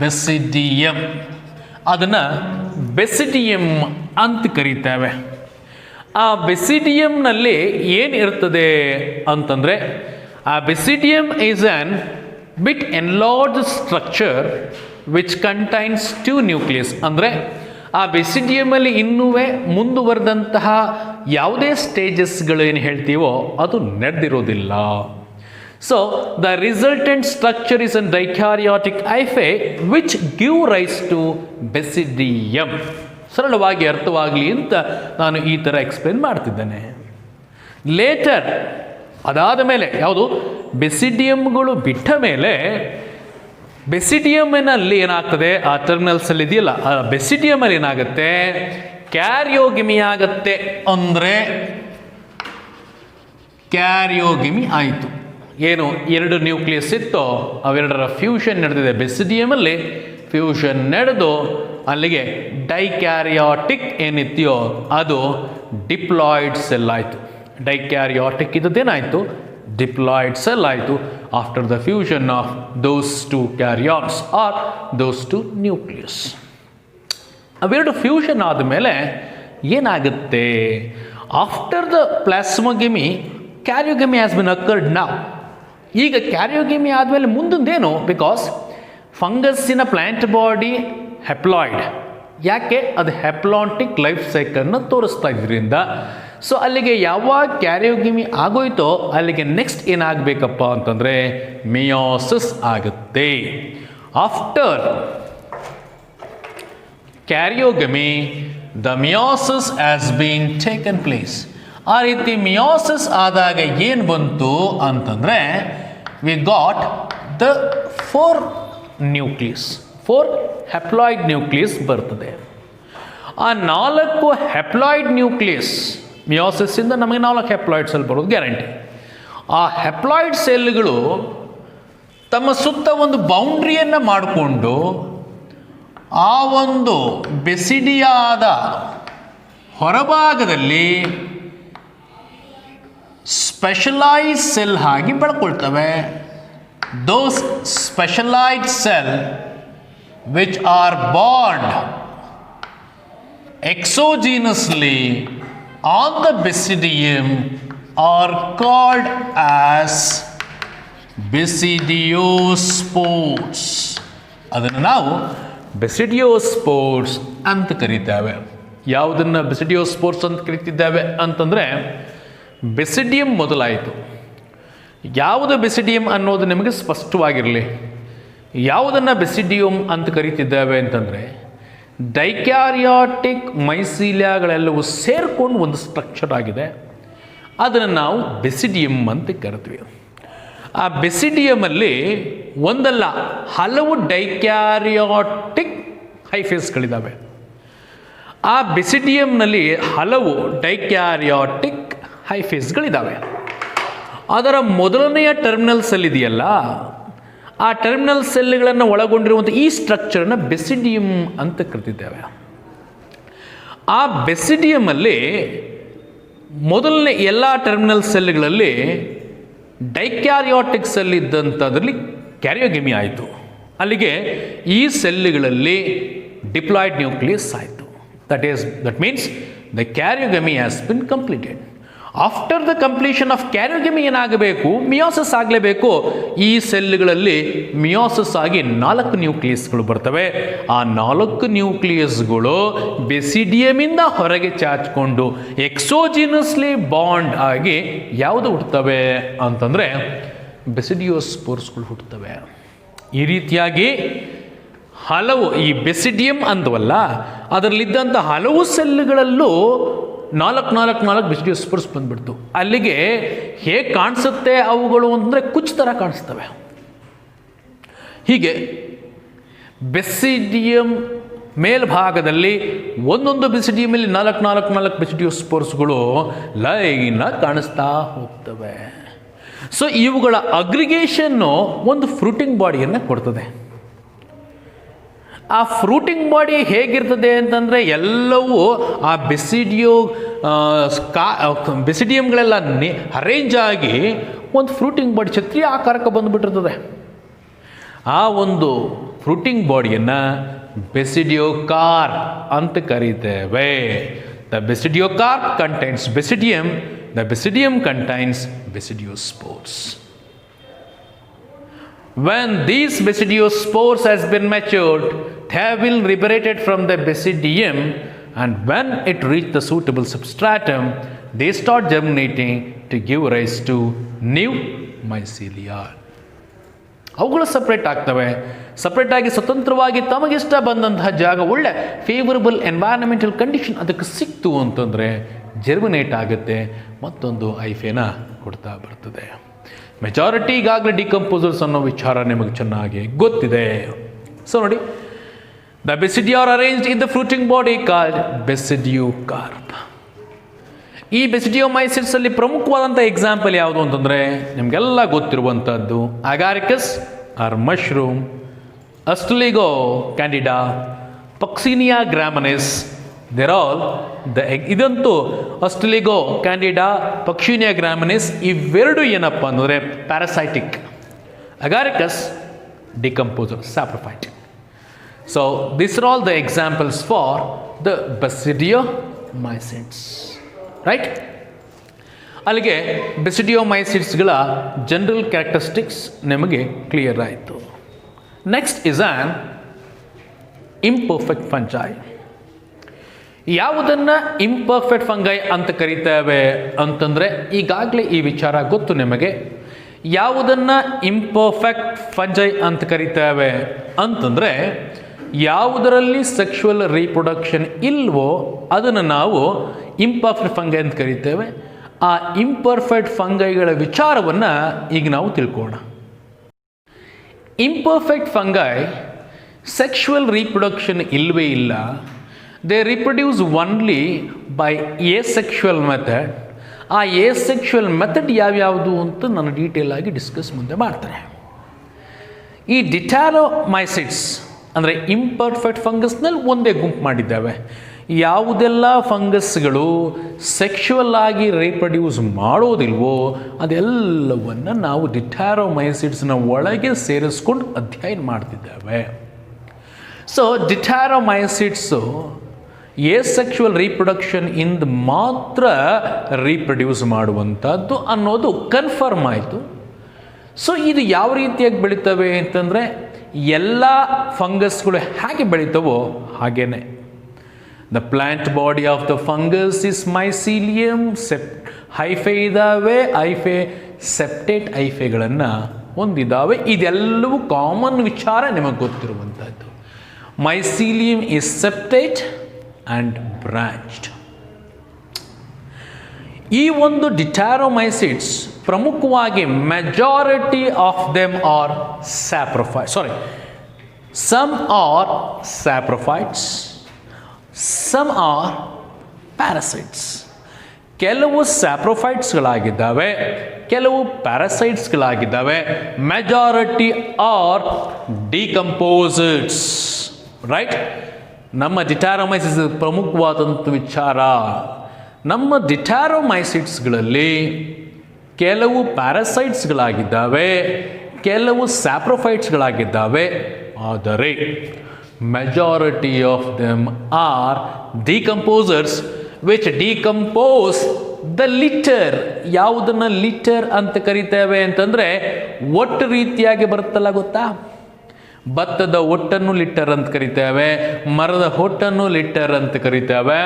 basidium. ಅದನ್ನು ಬೆಸಿಡಿಯಮ್ ಅಂತ ಕರೀತೇವೆ. ಆ ಬೆಸಿಡಿಯಮ್ನಲ್ಲಿ ಏನಿರ್ತದೆ ಅಂತಂದರೆ, ಆ basidium is an bit enlarge structure which contains two nucleus. ಅಂದರೆ ಆ ಬೆಸಿಡಿಯಮಲ್ಲಿ ಇನ್ನೂ ಮುಂದುವರೆದಂತಹ ಯಾವುದೇ ಸ್ಟೇಜಸ್ಗಳು ಏನು ಹೇಳ್ತೀವೋ ಅದು ನಡೆದಿರೋದಿಲ್ಲ. So the resultant structure is a dikaryotic hyphae which give rise to basidium. ಸರಳವಾಗಿ ಅರ್ಥವಾಗಲಿ ಅಂತ ನಾನು ಈ ಥರ ಎಕ್ಸ್ಪ್ಲೇನ್ ಮಾಡ್ತಿದ್ದೇನೆ. ಲೇಟರ್ ಅದಾದ ಮೇಲೆ ಯಾವುದು ಬೆಸಿಡಿಯಮ್ಗಳು ಬಿಟ್ಟ ಮೇಲೆ ಬೆಸಿಡಿಯಮ್ನಲ್ಲಿ ಏನಾಗ್ತದೆ, ಆ ಟರ್ಮಿನಲ್ಸಲ್ಲಿ ಇದೆಯಲ್ಲ, ಆ ಬೆಸಿಡಿಯಮಲ್ಲಿ ಏನಾಗುತ್ತೆ, ಕ್ಯಾರಿಯೋಗೆಮಿ ಆಗುತ್ತೆ. ಅಂದರೆ ಕ್ಯಾರಿಯೋಗೆಮಿ ಆಯಿತು. ಏನು ಎರಡು ನ್ಯೂಕ್ಲಿಯಸ್ ಇತ್ತೋ ಅವೆರಡರ ಫ್ಯೂಷನ್ ನಡೆದಿದೆ. ಬೆಸಿಡಿಯಮಲ್ಲಿ ಫ್ಯೂಷನ್ ನಡೆದು ಅಲ್ಲಿಗೆ ಡೈಕ್ಯಾರಿಯಾಟಿಕ್ ಏನಿದೆಯೋ ಅದು ಡಿಪ್ಲಾಯ್ಡ್ ಸೆಲ್ ಆಯಿತು. ಡೈಕ್ಯಾರಿಯಾಟಿಕ್ ಇದ್ದದ್ದೇನಾಯಿತು, ಡಿಪ್ಲಾಯ್ಡ್ ಸೆಲ್ ಆಯಿತು after the fusion of those two karyons or those two nucleus. ಅವೆರಡು ಫ್ಯೂಷನ್ ಆದಮೇಲೆ ಏನಾಗುತ್ತೆ, after the plasmogamy karyogamy has been occurred now. ಈಗ ಕ್ಯಾರಿಯೋಗೆಮಿ ಆದಮೇಲೆ ಮುಂದೊಂದೇನು, ಬಿಕಾಸ್ ಫಂಗಸ್ಸಿನ ಪ್ಲ್ಯಾಂಟ್ ಬಾಡಿ ಹೆಪ್ಲಾಯ್ಡ್, ಯಾಕೆ ಅದು ಹೆಪ್ಲಾಂಟಿಕ್ ಲೈಫ್ ಸೈಕಲ್ನ ತೋರಿಸ್ತಾ ಇದ್ರಿಂದ. ಸೊ ಅಲ್ಲಿಗೆ ಯಾವಾಗ ಕ್ಯಾರಿಯೋಗೆಮಿ ಆಗೋಯ್ತೋ ಅಲ್ಲಿಗೆ ನೆಕ್ಸ್ಟ್ ಏನಾಗಬೇಕಪ್ಪ ಅಂತಂದರೆ ಮಿಯೋಸಿಸ್ ಆಗುತ್ತೆ. After karyogamy the meiosis has been taken place. ಆ ರೀತಿ ಮಿಯೋಸಿಸ್ ಆದಾಗ ಏನು ಬಂತು ಅಂತಂದರೆ we got the 4 nucleus, 4 haploid nucleus ಬರ್ತದೆ. ಆ 4 ಹೆಪ್ಲಾಯ್ಡ್ ನ್ಯೂಕ್ಲಿಯಸ್ ಮಿಯೋಸಿಸ್ಸಿಂದ ನಮಗೆ 4 ಹೆಪ್ಲಾಯ್ಡ್ ಸೆಲ್ ಬರೋದು ಗ್ಯಾರಂಟಿ. ಆ ಹೆಪ್ಲಾಯ್ಡ್ ಸೆಲ್ಗಳು ತಮ್ಮ ಸುತ್ತ ಒಂದು ಬೌಂಡ್ರಿಯನ್ನು ಮಾಡಿಕೊಂಡು ಆ ಒಂದು ಬೆಸಿಡಿಯಾದ ಹೊರಭಾಗದಲ್ಲಿ ಸ್ಪೆಷಲೈಸ್ ಸೆಲ್ ಆಗಿ ಬೆಳ್ಕೊಳ್ತವೆ. Those specialised cell which are born exogenously on the basidium are called as basidiosಪೋರ್ಸ್. ಅದನ್ನು ನಾವು ಬೆಸಿಡಿಯೋಸ್ಪೋರ್ಸ್ ಅಂತ ಕರೀತೇವೆ. ಯಾವುದನ್ನು ಬೆಸಿಡಿಯೋಸ್ಪೋರ್ಸ್ ಅಂತ ಕರೀತಿದ್ದೇವೆ ಅಂತಂದರೆ ಬೆಸಿಡಿಯಂ ಮೊದಲಾಯಿತು. ಯಾವುದು ಬೆಸಿಡಿಯಂ ಅನ್ನೋದು ನಿಮಗೆ ಸ್ಪಷ್ಟವಾಗಿರಲಿ. ಯಾವುದನ್ನು ಬೆಸಿಡಿಯಂ ಅಂತ ಕರೀತಿದ್ದೇವೆ ಅಂತಂದರೆ ಡೈಕ್ಯಾರಿಯಾಟಿಕ್ ಮೈಸೀಲಿಯಾಗಳೆಲ್ಲವೂ ಸೇರಿಕೊಂಡು ಒಂದು ಸ್ಟ್ರಕ್ಚರ್ ಆಗಿದೆ, ಅದನ್ನು ನಾವು ಬೆಸಿಡಿಯಂ ಅಂತ ಕರಿತೀವಿ. ಆ ಬೆಸಿಡಿಯಮಲ್ಲಿ ಒಂದಲ್ಲ ಹಲವು ಡೈಕ್ಯಾರಿಯಾಟಿಕ್ ಹೈಫೇಸ್ಗಳಿದ್ದಾವೆ. ಆ ಬೆಸಿಡಿಯಂನಲ್ಲಿ ಹಲವು ಡೈಕ್ಯಾರಿಯಾಟಿಕ್ ಹೈಫೇಸ್ಗಳಿದ್ದಾವೆ. ಅದರ ಮೊದಲನೆಯ ಟರ್ಮಿನಲ್ ಸೆಲ್ ಇದೆಯಲ್ಲ, ಆ ಟರ್ಮಿನಲ್ ಸೆಲ್ಗಳನ್ನು ಒಳಗೊಂಡಿರುವಂಥ ಈ ಸ್ಟ್ರಕ್ಚರನ್ನು ಬೆಸಿಡಿಯಂ ಅಂತ ಕರೆದಿದ್ದೇವೆ. ಆ ಬೆಸಿಡಿಯಮಲ್ಲಿ ಮೊದಲನೇ ಎಲ್ಲ ಟರ್ಮಿನಲ್ ಸೆಲ್ಗಳಲ್ಲಿ ಡೈಕ್ಯಾರಿಯಾಟಿಕ್ ಸೆಲ್ ಇದ್ದಂಥದ್ರಲ್ಲಿ ಕ್ಯಾರಿಯೋಗೆಮಿ ಆಯಿತು. ಅಲ್ಲಿಗೆ ಈ ಸೆಲ್ಗಳಲ್ಲಿ ಡಿಪ್ಲಾಯ್ಡ್ ನ್ಯೂಕ್ಲಿಯಸ್ ಆಯಿತು. That means the karyogamy has been completed. After the completion of karyogamy ಏನಾಗಬೇಕು, ಮಿಯೋಸಿಸ್ ಆಗಲೇಬೇಕು. ಈ ಸೆಲ್ಗಳಲ್ಲಿ ಮಿಯೋಸಿಸ್ ಆಗಿ 4 ನ್ಯೂಕ್ಲಿಯಸ್ಗಳು ಬರ್ತವೆ. ಆ 4 ನ್ಯೂಕ್ಲಿಯಸ್ಗಳು ಬೆಸಿಡಿಯಮಿಂದ ಹೊರಗೆ ಚಾಚಿಕೊಂಡು ಎಕ್ಸೋಜಿನಸ್ಲಿ ಬಾಂಡ್ ಆಗಿ ಯಾವುದು ಹುಟ್ಟುತ್ತವೆ ಅಂತಂದರೆ ಬೆಸಿಡಿಯೋಸ್ಪೋರ್ಸ್ಗಳು ಹುಟ್ಟುತ್ತವೆ. ಈ ರೀತಿಯಾಗಿ ಹಲವು ಈ ಬೆಸಿಡಿಯಂ ಅಂದವಲ್ಲ ಅದರಲ್ಲಿದ್ದಂಥ ಹಲವು ಸೆಲ್ಗಳಲ್ಲೂ 4 ಬೆಸಿಡಿಯೋಸ್ಪೋರ್ಸ್ ಬಂದ್ಬಿಡ್ತು. ಅಲ್ಲಿಗೆ ಹೇಗೆ ಕಾಣಿಸುತ್ತೆ ಅವುಗಳು ಅಂದರೆ ಕುಚ್ ಥರ ಕಾಣಿಸ್ತವೆ. ಹೀಗೆ ಬೆಸಿಡಿಯಂ ಮೇಲ್ಭಾಗದಲ್ಲಿ ಒಂದೊಂದು ಬೆಸಿಡಿಯಮಲ್ಲಿ 4 ಬೆಸಿಡಿಯೋಸ್ಪೋರ್ಸ್ಗಳು ಲೈನಾಗಿ ಕಾಣಿಸ್ತಾ ಹೋಗ್ತವೆ. ಸೊ ಇವುಗಳ ಅಗ್ರಿಗೇಷನ್ನು ಒಂದು ಫ್ರೂಟಿಂಗ್ ಬಾಡಿಯನ್ನು ಕೊಡ್ತದೆ. ಆ ಫ್ರೂಟಿಂಗ್ ಬಾಡಿ ಹೇಗಿರ್ತದೆ ಅಂತಂದರೆ ಎಲ್ಲವೂ ಆ ಬೆಸಿಡಿಯಂಗಳೆಲ್ಲ ಅರೇಂಜ್ ಆಗಿ ಒಂದು ಫ್ರೂಟಿಂಗ್ ಬಾಡಿ ಛತ್ರಿಯ ಆಕಾರಕ್ಕೆ ಬಂದುಬಿಟ್ಟಿರ್ತದೆ. ಆ ಒಂದು ಫ್ರೂಟಿಂಗ್ ಬಾಡಿಯನ್ನು ಬೆಸಿಡಿಯೋಕಾರ್ಪ್ ಅಂತ ಕರೀತೇವೆ. The basidiocarp contains basidium, the basidium contains basidiospores. When these besidiospores has been matured, they have been liberated from the basidium, and when it reach the suitable substratum, they start germinating to give rise to new mycelia. ಅವುಗಳು separate ಆಗ್ತವೆ. Separate ಆಗಿ ಸ್ವತಂತ್ರವಾಗಿ ತಮಗಿಷ್ಟ ಬಂದಂತಹ ಜಾಗ, ಒಳ್ಳೆ favourable environmental condition ಅದಕ್ಕೆ ಸಿಕ್ತು ಅಂತಂದರೆ ಜರ್ಮಿನೇಟ್ ಆಗುತ್ತೆ, ಮತ್ತೊಂದು ಐಫೇನ ಕೊಡ್ತಾ ಬರ್ತದೆ. ಮೆಜಾರಿಟಿ ಈಗಾಗಲೇ ಡಿಕಂಪೋಸರ್ಸ್ ಅನ್ನೋ ವಿಚಾರ ನಿಮಗೆ ಚೆನ್ನಾಗಿ ಗೊತ್ತಿದೆ. ಸೊ ನೋಡಿ, the basidia are arranged in the fruiting body called basidiocarp. ಈ ಬೆಸಿಡಿಯೋಮೈಸಿಟ್ಸ್ ಅಲ್ಲಿ ಪ್ರಮುಖವಾದಂಥ ಎಕ್ಸಾಂಪಲ್ ಯಾವುದು ಅಂತಂದರೆ ನಿಮಗೆಲ್ಲ ಗೊತ್ತಿರುವಂಥದ್ದು Agaricus or mushroom, Ustilago Candida, Puccinia graminis, there all ಇದಂತೂ ಅಸ್ಟಲಿಗೋ ಕ್ಯಾಂಡಿಡಾ, ಪಕ್ಸಿನಿಯಾ ಗ್ರಾಮನಿಸ್ ಇವೆರಡು ಏನಪ್ಪ ಅಂದರೆ parasitic. Agaricus decomposer, saprophyte. So this are all the examples for the basidiomycetes, right? ಅಲ್ಲಿಗೆ ಬೆಸಿಡಿಯೋಮೈಸಿಟ್ಸ್ಗಳ ಜನರಲ್ ಕ್ಯಾರೆಕ್ಟರಿಸ್ಟಿಕ್ಸ್ ನಿಮಗೆ ಕ್ಲಿಯರ್ ಆಯಿತು. Next is an imperfect fungi. ಯಾವುದನ್ನು imperfect fungi ಅಂತ ಕರೀತೇವೆ ಅಂತಂದರೆ ಈಗಾಗಲೇ ಈ ವಿಚಾರ ಗೊತ್ತು ನಿಮಗೆ. ಯಾವುದನ್ನು ಇಂಪರ್ಫೆಕ್ಟ್ ಫಂಜೈ ಅಂತ ಕರೀತೇವೆ ಅಂತಂದರೆ ಯಾವುದರಲ್ಲಿ ಸೆಕ್ಷುವಲ್ ರೀಪ್ರೊಡಕ್ಷನ್ ಇಲ್ವೋ ಅದನ್ನು ನಾವು ಇಂಪರ್ಫೆಕ್ಟ್ ಫಂಗೈ ಅಂತ ಕರೀತೇವೆ. ಆ ಇಂಪರ್ಫೆಕ್ಟ್ ಫಂಗೈಗಳ ವಿಚಾರವನ್ನು ಈಗ ನಾವು ತಿಳ್ಕೊಳ್ಳೋಣ. ಇಂಪರ್ಫೆಕ್ಟ್ ಫಂಗೈ ಸೆಕ್ಷುವಲ್ ರೀಪ್ರೊಡಕ್ಷನ್ ಇಲ್ಲವೇ ಇಲ್ಲ. They reproduce only by asexual method. ಆ ಎಸೆಕ್ಷುವಲ್ ಮೆಥಡ್ ಯಾವ್ಯಾವುದು ಅಂತ ನಾನು ಡೀಟೇಲ್ ಆಗಿ ಡಿಸ್ಕಸ್ ಮುಂದೆ ಮಾಡ್ತಾರೆ. ಈ ಡಿಟ್ಯಾರೋಮೈಸಿಟ್ಸ್ ಅಂದರೆ ಇಂಪರ್ಫೆಕ್ಟ್ ಫಂಗಸ್ನಲ್ಲಿ ಒಂದೇ ಗುಂಪು ಮಾಡಿದ್ದಾವೆ. ಯಾವುದೆಲ್ಲ ಫಂಗಸ್ಗಳು ಸೆಕ್ಷುವಲ್ ಆಗಿ ರೀಪ್ರೊಡ್ಯೂಸ್ ಮಾಡೋದಿಲ್ವೋ ಅದೆಲ್ಲವನ್ನು ನಾವು ಡಿಟ್ಯಾರೋಮೈಸಿಟ್ಸ್ನ ಒಳಗೆ ಸೇರಿಸ್ಕೊಂಡು ಅಧ್ಯಯನ ಮಾಡ್ತಿದ್ದೇವೆ. ಸೊ ಡಿಟ್ಯಾರೋಮೈಸಿಟ್ಸು ಎಸೆಕ್ಷುವಲ್ ರೀಪ್ರೊಡಕ್ಷನ್ ಇಂದ ಮಾತ್ರ ರೀಪ್ರೊಡ್ಯೂಸ್ ಮಾಡುವಂಥದ್ದು ಅನ್ನೋದು ಕನ್ಫರ್ಮ್ ಆಯಿತು. ಸೊ ಇದು ಯಾವ ರೀತಿಯಾಗಿ ಬೆಳೀತವೆ ಅಂತಂದರೆ ಎಲ್ಲ ಫಂಗಸ್ಗಳು ಹೇಗೆ ಬೆಳೀತವೋ ಹಾಗೇನೆ. The plant body of the fungus is mycelium, hyphae ಇದ್ದಾವೆ, ಹೈಫೆ ಸೆಪ್ಟೇಟ್ ಹೈಫೆಗಳನ್ನು ಹೊಂದಿದ್ದಾವೆ. ಇದೆಲ್ಲವೂ ಕಾಮನ್ ವಿಚಾರ ನಿಮಗೆ ಗೊತ್ತಿರುವಂಥದ್ದು. Mycelium is septate and branched. ಈ ಒಂದು ಡಿಟ್ಯಾರೋಮೈಸಿಟ್ಸ್ ಪ್ರಮುಖವಾಗಿ majority of them are some are saprophytes, some are parasites. ಕೆಲವು ಸ್ಯಾಪ್ರೋಫೈಟ್ಸ್ಗಳಾಗಿದ್ದಾವೆ, ಕೆಲವು ಪ್ಯಾರಾಸೈಟ್ಸ್ಗಳಾಗಿದ್ದಾವೆ. Majority are decomposers, right? ನಮ್ಮ ಡಿಟ್ಯಾರೋಮೈಸಿಟ್ಸ್ ಪ್ರಮುಖವಾದಂಥ ವಿಚಾರ. ನಮ್ಮ ಡಿಟ್ಯಾರೋಮೈಸಿಟ್ಸ್ಗಳಲ್ಲಿ ಕೆಲವು ಪ್ಯಾರಾಸೈಟ್ಸ್ಗಳಾಗಿದ್ದಾವೆ, ಕೆಲವು ಸ್ಯಾಪ್ರೋಫೈಟ್ಸ್ಗಳಾಗಿದ್ದಾವೆ. ಆದರೆ majority of them R decomposers which decompose the litre. ಯಾವುದನ್ನು ಲಿಟರ್ ಅಂತ ಕರಿತೇವೆ ಅಂತಂದರೆ ಒಟ್ಟು ರೀತಿಯಾಗಿ ಬರುತ್ತಲ್ಲ ಗೊತ್ತಾ? ಭತ್ತದ ಒಟ್ಟನ್ನು ಲಿಟರ್ ಅಂತ ಕರಿತೇವೆ, ಮರದ ಹೊಟ್ಟನ್ನು ಲಿಟರ್ ಅಂತ ಕರಿತೇವೆ.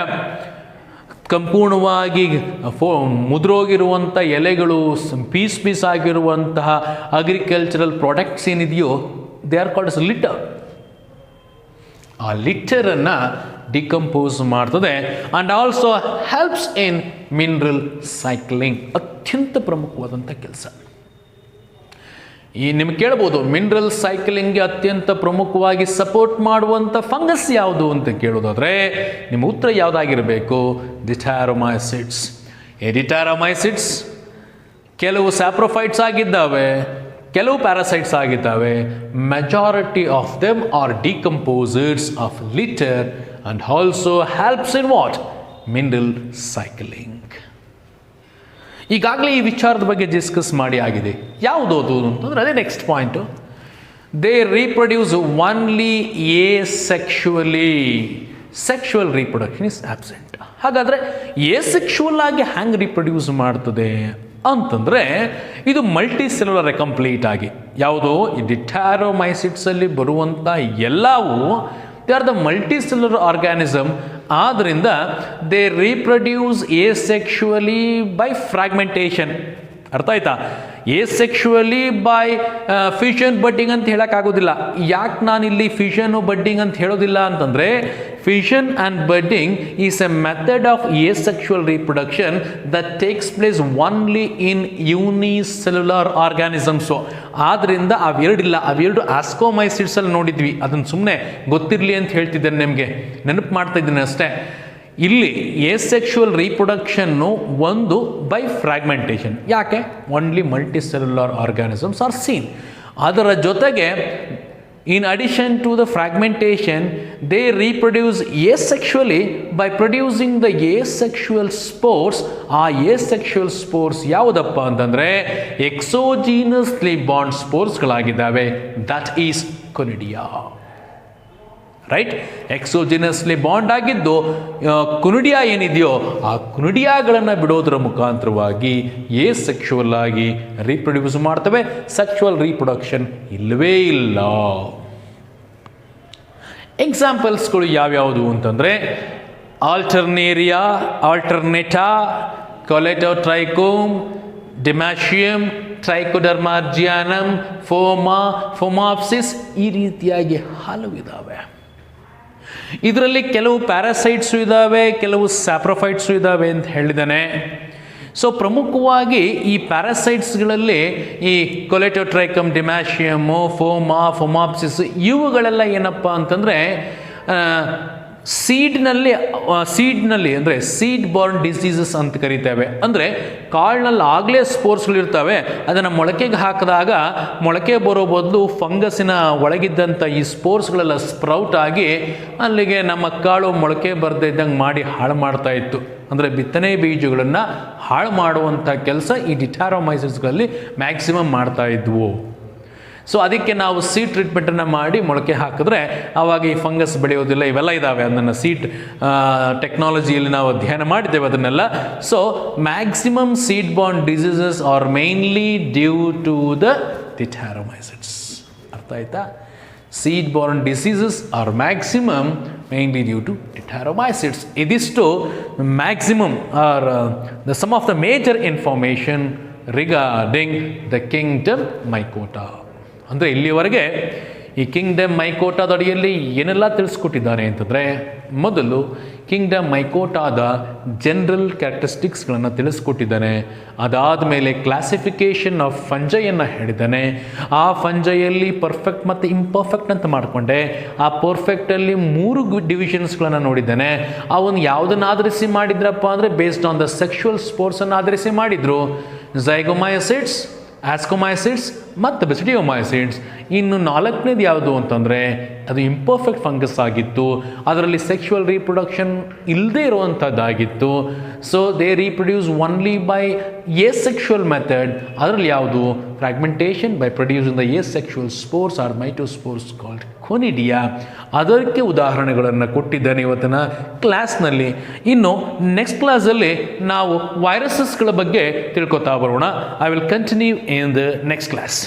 ಸಂಪೂರ್ಣವಾಗಿ ಮುದುರೋಗಿರುವಂಥ ಎಲೆಗಳು, ಪೀಸ್ ಆಗಿರುವಂತಹ ಅಗ್ರಿಕಲ್ಚರಲ್ ಪ್ರಾಡಕ್ಟ್ಸ್ ಏನಿದೆಯೋ ದೇ ಆರ್ ಕಾಲ್ಡ್ ಲಿಟರ್. ಆ ಲಿಟರನ್ನು ಡಿಕಂಪೋಸ್ ಮಾಡ್ತದೆ and also helps in mineral cycling. ಅತ್ಯಂತ ಪ್ರಮುಖವಾದಂಥ ಕೆಲಸ. ನಿಮ್ಗೆ ಕೇಳ್ಬೋದು, ಮಿನರಲ್ ಸೈಕ್ಲಿಂಗ್ಗೆ ಅತ್ಯಂತ ಪ್ರಮುಖವಾಗಿ ಸಪೋರ್ಟ್ ಮಾಡುವಂಥ ಫಂಗಸ್ ಯಾವುದು ಅಂತ ಕೇಳೋದಾದರೆ ನಿಮ್ಮ ಉತ್ತರ ಯಾವುದಾಗಿರಬೇಕು? ಡಿಟ್ಯಾರೋಮೈಸಿಟ್ಸ್. ಈ ಡಿಟ್ಯಾರೋಮೈಸಿಟ್ಸ್ ಕೆಲವು ಸ್ಯಾಪ್ರೋಫೈಟ್ಸ್ ಆಗಿದ್ದಾವೆ, ಕೆಲವು ಪ್ಯಾರಾಸೈಟ್ಸ್ ಆಗಿದ್ದಾವೆ. Majority of them R decomposers of litre and also helps in what? Mineral cycling. ಈಗಾಗಲೇ ಈ ವಿಚಾರದ ಬಗ್ಗೆ ಡಿಸ್ಕಸ್ ಮಾಡಿ ಆಗಿದೆ. ಯಾವುದೋದು ಅಂತಂದರೆ ಅದೇ next point. They reproduce only asexually. Sexual reproduction is absent. ಹಾಗಾದರೆ ಎಸೆಕ್ಷುವಲ್ ಆಗಿ ಹ್ಯಾಂಗೆ ರೀಪ್ರೊಡ್ಯೂಸ್ ಮಾಡ್ತದೆ ಅಂತಂದರೆ ಇದು ಮಲ್ಟಿ ಸೆಲ್ಯುಲರ್ ಕಂಪ್ಲೀಟ್ ಆಗಿ. ಯಾವುದೋ ಈ ಡಿಟ್ಯಾರೋಮೈಸಿಟ್ಸಲ್ಲಿ ಬರುವಂಥ ಎಲ್ಲವೂ they are the multi cellular organism. ಆದ್ದರಿಂದ ದೇ ರೀಪ್ರೊಡ್ಯೂಸ್ ಎಸೆಕ್ಷುವಲಿ ಬೈ ಫ್ರಾಗ್ಮೆಂಟೇಷನ್. ಅರ್ಥ ಆಯ್ತಾ? ಎಸೆಕ್ಷುವಲಿ ಬೈ ಫಿಷನ್ ಬಡ್ಡಿಂಗ್ ಅಂತ ಹೇಳೋಕ್ಕಾಗೋದಿಲ್ಲ. ಯಾಕೆ ನಾನಿಲ್ಲಿ ಫಿಷನು ಬಡ್ಡಿಂಗ್ ಅಂತ ಹೇಳೋದಿಲ್ಲ ಅಂತಂದರೆ fission and budding is A method of asexual reproduction that takes place only in unicellular organisms. ಆದ್ದರಿಂದ ಅವೆರಡಿಲ್ಲ. ಅವೆರಡು ಆಸ್ಕೋಮೈಸಿಟ್ಸಲ್ಲಿ ನೋಡಿದ್ವಿ. ಅದನ್ನು ಸುಮ್ಮನೆ ಗೊತ್ತಿರಲಿ ಅಂತ ಹೇಳ್ತಿದ್ದೇನೆ, ನಿಮಗೆ ನೆನಪು ಮಾಡ್ತಾ ಇದ್ದೀನಿ ಅಷ್ಟೇ. ಇಲ್ಲಿ ಎಸೆಕ್ಷುವಲ್ ರೀಪ್ರೊಡಕ್ಷನ್ನು ಒಂದು ಬೈ ಫ್ರಾಗ್ಮೆಂಟೇಷನ್. ಯಾಕೆ? Only multi cellular organisms are seen. ಅದರ ಜೊತೆಗೆ In addition to the fragmentation, they reproduce asexually by producing the asexual spores. ಆ asexual spores ಯಾವುದಪ್ಪ ಅಂತಂದರೆ ಎಕ್ಸೋಜಿನಸ್ಲಿ ಬಾಂಡ್ ಸ್ಪೋರ್ಸ್ಗಳಾಗಿದ್ದಾವೆ. That is conidia. Right, exogenously ಬಾಂಡ್ ಆಗಿದ್ದು ಕುನಿಡಿಯಾ ಏನಿದೆಯೋ ಆ ಕುನಿಡಿಯಾಗಳನ್ನು ಬಿಡೋದರ ಮುಖಾಂತರವಾಗಿ ಸೆಕ್ಷುವಲ್ ಆಗಿ ರೀಪ್ರೊಡ್ಯೂಸ್ ಮಾಡ್ತವೆ. ಸೆಕ್ಷುವಲ್ ರೀಪ್ರೊಡಕ್ಷನ್ ಇಲ್ಲವೇ ಇಲ್ಲ. ಎಕ್ಸಾಂಪಲ್ಸ್ಗಳು ಯಾವ್ಯಾವುದು ಅಂತಂದರೆ ಆಲ್ಟರ್ನೇರಿಯಾ, ಆಲ್ಟರ್ನೇಟಾ, ಕೊಲೆಟೋಟ್ರೈಕೋಮ್, ಡಿಮ್ಯಾಶಿಯಮ್, ಟ್ರೈಕೋಡರ್ಮಾರ್ಜಿಯಾನಮ್, ಫೋಮಾ, ಫೋಮಾಪ್ಸಿಸ್, ಈ ರೀತಿಯಾಗಿ ಹಲವಿದ್ದಾವೆ. ಇದರಲ್ಲಿ ಕೆಲವು ಪ್ಯಾರಾಸೈಟ್ಸು ಇದ್ದಾವೆ, ಕೆಲವು ಸ್ಯಾಪ್ರೋಫೈಟ್ಸು ಇದ್ದಾವೆ ಅಂತ ಹೇಳಿದ್ದಾನೆ. ಸೊ ಪ್ರಮುಖವಾಗಿ ಈ ಪ್ಯಾರಾಸೈಟ್ಸ್ಗಳಲ್ಲಿ ಈ ಕೊಲೆಟೋಟ್ರೈಕಮ್, ಡಿಮ್ಯಾಶಿಯಮು, ಫೋಮಾ, ಫೋಮಾಪ್ಸಿಸ್ ಇವುಗಳೆಲ್ಲ ಏನಪ್ಪ ಅಂತಂದರೆ ಸೀಡ್ನಲ್ಲಿ ಅಂದರೆ ಸೀಡ್ ಬಾರ್ನ್ ಡಿಸೀಸಸ್ ಅಂತ ಕರಿತೇವೆ. ಅಂದರೆ ಕಾಳಿನಲ್ಲಿ ಆಗಲೇ ಸ್ಪೋರ್ಸ್ಗಳಿರ್ತವೆ, ಅದನ್ನು ಮೊಳಕೆಗೆ ಹಾಕಿದಾಗ ಮೊಳಕೆ ಬರೋ ಬದಲು ಫಂಗಸ್ಸಿನ ಒಳಗಿದ್ದಂಥ ಈ ಸ್ಪೋರ್ಸ್ಗಳೆಲ್ಲ ಸ್ಪ್ರೌಟ್ ಆಗಿ ಅಲ್ಲಿಗೆ ನಮ್ಮ ಕಾಳು ಮೊಳಕೆ ಬರದೇ ಇದ್ದಂಗೆ ಮಾಡಿ ಹಾಳು ಮಾಡ್ತಾ ಇತ್ತು. ಅಂದರೆ ಬಿತ್ತನೆ ಬೀಜಗಳನ್ನು ಹಾಳು ಮಾಡುವಂಥ ಕೆಲಸ ಈ ಡಿಟಾರೊಮೈಸಿಸ್ಗಳಲ್ಲಿ ಮ್ಯಾಕ್ಸಿಮಮ್ ಮಾಡ್ತಾ ಇದ್ವು. ಸೊ ಅದಕ್ಕೆ ನಾವು ಸೀಡ್ ಟ್ರೀಟ್ಮೆಂಟನ್ನು ಮಾಡಿ ಮೊಳಕೆ ಹಾಕಿದ್ರೆ ಆವಾಗ ಈ ಫಂಗಸ್ ಬೆಳೆಯೋದಿಲ್ಲ. ಇವೆಲ್ಲ ಇದ್ದಾವೆ, ಅದನ್ನು ಸೀಡ್ ಟೆಕ್ನಾಲಜಿಯಲ್ಲಿ ನಾವು ಅಧ್ಯಯನ ಮಾಡಿದ್ದೇವೆ ಅದನ್ನೆಲ್ಲ. So maximum seed borne diseases are mainly due to the deuteromycetes. ಅರ್ಥ ಆಯ್ತಾ? Seed borne diseases are maximum mainly due to Ditaromycetes. ಇದಿಷ್ಟು maximum are the some of the major information regarding the kingdom Mycota. ಅಂದರೆ ಇಲ್ಲಿವರೆಗೆ ಈ Kingdom ಮೈಕೋಟಾದ ಅಡಿಯಲ್ಲಿ ಏನೆಲ್ಲ ತಿಳಿಸ್ಕೊಟ್ಟಿದ್ದಾರೆ ಅಂತಂದರೆ, ಮೊದಲು ಕಿಂಗ್ಡಮ್ ಮೈಕೋಟಾದ ಜನರಲ್ ಕ್ಯಾರೆಕ್ಟರಿಸ್ಟಿಕ್ಸ್ಗಳನ್ನು ತಿಳಿಸ್ಕೊಟ್ಟಿದ್ದಾನೆ. ಅದಾದಮೇಲೆ ಕ್ಲಾಸಿಫಿಕೇಷನ್ ಆಫ್ ಫಂಜೈಯನ್ನು ಹೇಳಿದ್ದಾನೆ. ಆ ಫಂಜೈಯಲ್ಲಿ ಪರ್ಫೆಕ್ಟ್ ಮತ್ತು ಇಂಪರ್ಫೆಕ್ಟ್ ಅಂತ ಮಾಡಿಕೊಂಡೆ. ಆ ಪರ್ಫೆಕ್ಟಲ್ಲಿ 3 ಡಿವಿಷನ್ಸ್ಗಳನ್ನು ನೋಡಿದ್ದಾನೆ. ಅವನು ಯಾವುದನ್ನು ಆಧರಿಸಿ ಮಾಡಿದ್ರಪ್ಪ ಅಂದರೆ ಬೇಸ್ಡ್ ಆನ್ ದ ಸೆಕ್ಷುವಲ್ ಸ್ಪೋರ್ಟ್ಸನ್ನು ಆಧರಿಸಿ ಮಾಡಿದರು. ಝೈಗೋಮೈಸಿಡ್ಸ್, ಆಸ್ಕೋಮೈಸಿಡ್ಸ್ ಮತ್ತು ಬೆಸಿಡಿಯೋಮೈಸಿಡ್ಸ್. ಇನ್ನು 4ನೇದು ಯಾವುದು ಅಂತಂದರೆ ಅದು ಇಂಪರ್ಫೆಕ್ಟ್ ಫಂಗಸ್ ಆಗಿತ್ತು, ಅದರಲ್ಲಿ ಸೆಕ್ಷುವಲ್ ರೀಪ್ರೊಡಕ್ಷನ್ ಇಲ್ಲದೇ ಇರುವಂಥದ್ದಾಗಿತ್ತು. So they reproduce only by sexual method. ಅದರಲ್ಲಿ ಯಾವುದು fragmentation by producing the sexual spores are mitospores called conidia. ಅದಕ್ಕೆ ಉದಾಹರಣೆಗಳನ್ನು ಕೊಟ್ಟಿದ್ದಾನೆ ಇವತ್ತಿನ ಕ್ಲಾಸ್ನಲ್ಲಿ. ಇನ್ನು ನೆಕ್ಸ್ಟ್ ಕ್ಲಾಸಲ್ಲಿ ನಾವು ವೈರಸಸ್ಗಳ ಬಗ್ಗೆ ತಿಳ್ಕೊತಾ ಬರೋಣ. I will continue in the next class.